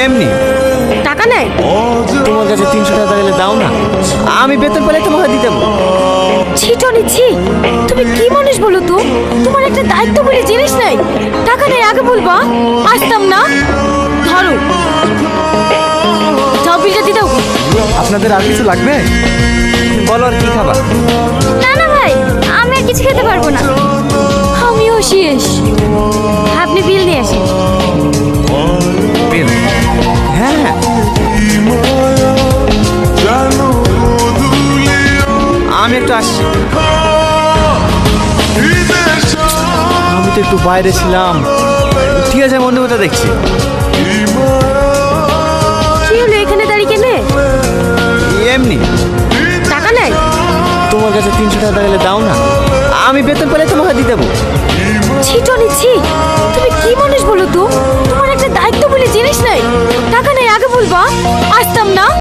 এমনি। টাকা নেই? তোমার কাছে 300 টাকা গেলে দাও না, আমি বেতন পেলে তোমাকে দিয়ে দেবো। ছিটো নিচ্ছি, তুমি কি মানুষ বলো তো? তোমার একটা দায়িত্ব বলে জিনিস নাই। টাকা নেই আগে বলবা, আসতাম না। ধরো, যাও বিলটা দিয়ে দাও। আপনাদের আর কিছু লাগবে? বলো আর কি খাবা? না না ভাই, আমি আর কিছু খেতে পারবো না। আমিও শেষ। আপনি বিল নিয়ে আসেন। বিল? হ্যাঁ হ্যাঁ, আমি একটু আসছি। আমি তো একটু বাইরে ছিলাম। ঠিক আছে, মনে কথা দেখছি। কি হলো এখানে দাঁড়িয়ে কেনে? এমনি। টাকা নেই? তোমার কাছে 300 টাকা গেলে দাও না, আমি বেতন পেলে তোমাকে দিয়ে দেবো। ছিটো নিচ্ছি,